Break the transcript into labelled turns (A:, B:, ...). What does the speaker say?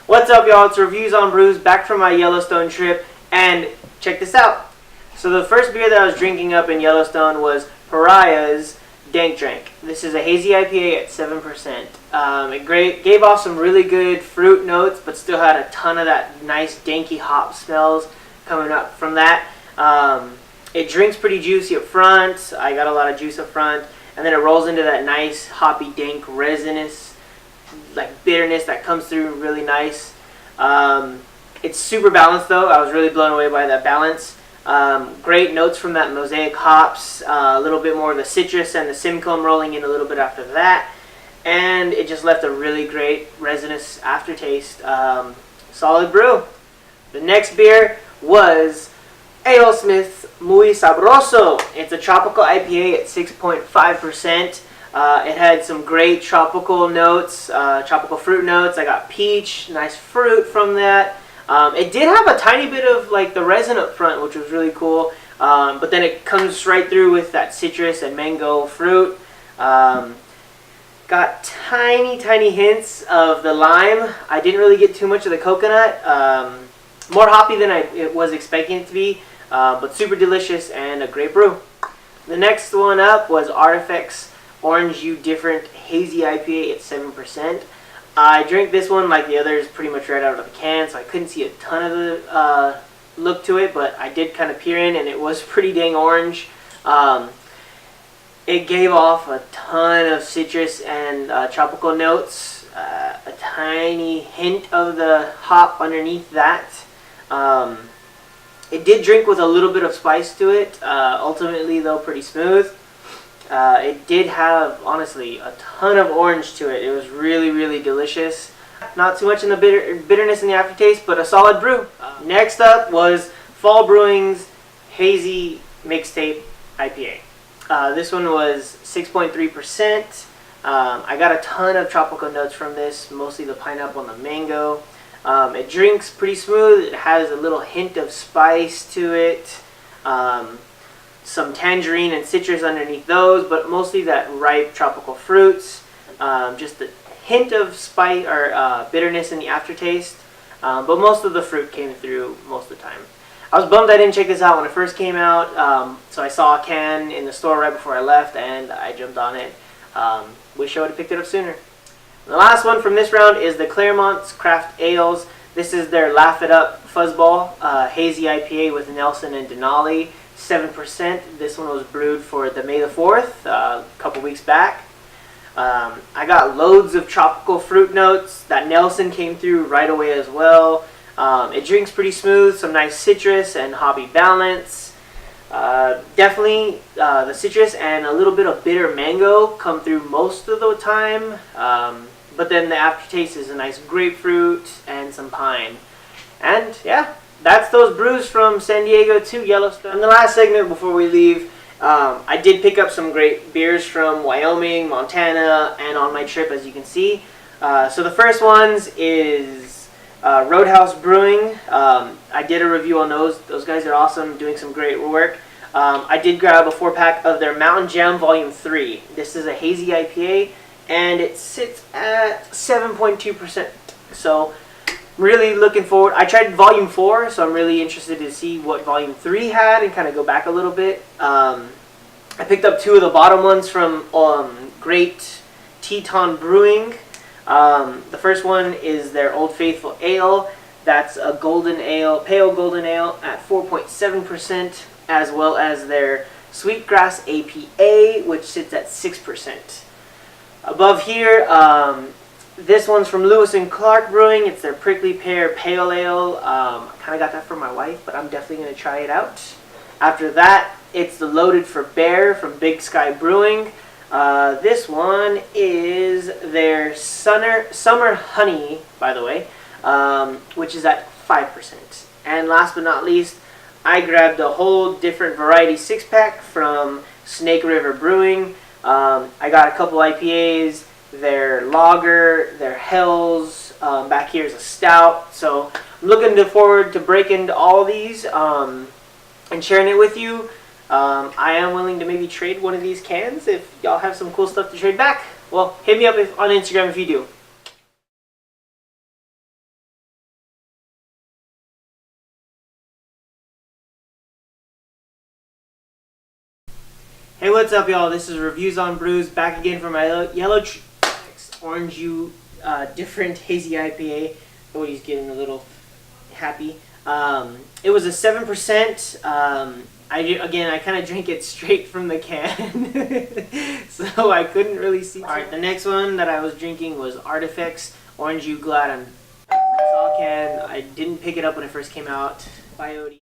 A: What's up, y'all? It's Reviews on Brews, back from my Yellowstone trip, and check this out. So the first beer that I was drinking up in Yellowstone was Pariah's Dank Drank. This is a hazy IPA at 7%. It gave off some really good fruit notes, but still had a ton of that nice danky hop smells coming up from that. It drinks pretty juicy up front. I got a lot of juice up front, and then it rolls into that nice hoppy, dank, resinous, like bitterness that comes through really nice. It's super balanced though. I was really blown away by that balance. Great notes from that mosaic hops, a little bit more of the citrus and the Simcoe rolling in a little bit after that, and it just left a really great resinous aftertaste. Solid brew. The next beer was AleSmith Muy Sabroso. It's a tropical IPA at 6.5%. It had some great tropical notes, tropical fruit notes. I got peach, nice fruit from that. It did have a tiny bit of like the resin up front, which was really cool. But then it comes right through with that citrus and mango fruit. Got tiny hints of the lime. I didn't really get too much of the coconut. More hoppy than I was expecting it to be, but super delicious and a great brew. The next one up was Artifacts Orange You Different Hazy IPA at 7%. I drank this one like the others pretty much right out of the can, so I couldn't see a ton of the look to it, but I did kind of peer in, and it was pretty dang orange. It gave off a ton of citrus and tropical notes, a tiny hint of the hop underneath that. It did drink with a little bit of spice to it, ultimately though pretty smooth. It did have, honestly, a ton of orange to it. It was really delicious. Not too much in the bitterness in the aftertaste, but a solid brew. Next up was Fall Brewing's Hazy Mixtape IPA. This one was 6.3%. I got a ton of tropical notes from this, mostly the pineapple and the mango. It drinks pretty smooth. It has a little hint of spice to it. Some tangerine and citrus underneath those, but mostly that ripe tropical fruits. Just a hint of spice or bitterness in the aftertaste, but most of the fruit came through most of the time. I was bummed I didn't check this out when it first came out, so I saw a can in the store right before I left, and I jumped on it. Wish I would have picked it up sooner. The last one from this round is the Claremont's Craft Ales. This is their Laugh It Up Fuzzball Hazy IPA with Nelson and Denali. 7%. This one was brewed for the May the 4th, a couple weeks back. I got loads of tropical fruit notes. That Nelson came through right away as well. It drinks pretty smooth, some nice citrus and hoppy balance. Definitely the citrus and a little bit of bitter mango come through most of the time. But then the aftertaste is a nice grapefruit and some pine. And yeah, that's those brews from San Diego to Yellowstone. In the last segment before we leave, I did pick up some great beers from Wyoming, Montana, and on my trip, as you can see. So the first ones is Roadhouse Brewing. I did a review on those. Those guys are awesome, doing some great work. I did grab a 4-pack of their Mountain Jam Volume 3. This is a hazy IPA, and it sits at 7.2%. So really looking forward. I tried Volume 4, so I'm really interested to see what Volume 3 had and kind of go back a little bit. I picked up 2 of the bottom ones from Great Teton Brewing. The first one is their Old Faithful Ale. That's a golden ale, pale golden ale at 4.7%, as well as their Sweetgrass APA, which sits at 6%. Above here, this one's from Lewis and Clark Brewing. It's their Prickly Pear Pale Ale. I kind of got that for my wife, but I'm definitely going to try it out. After that, it's the Loaded for Bear from Big Sky Brewing. This one is their Summer Honey, by the way, which is at 5%. And last but not least, I grabbed a whole different variety 6-pack from Snake River Brewing. I got a couple IPAs, their lager, their Hells, back here is a stout. So I'm looking forward to breaking all of these and sharing it with you. I am willing to maybe trade one of these cans if y'all have some cool stuff to trade back. Well, hit me up on Instagram if you do. Hey, what's up, y'all? This is Reviews on Brews, back again for my Yellow Orange U different hazy IPA. Oh, he's getting a little happy. It was a 7%. I kind of drank it straight from the can, so I couldn't really see. All right, the next one that I was drinking was Artifex Orange U Glad. Can. I didn't pick it up when it first came out. Biode.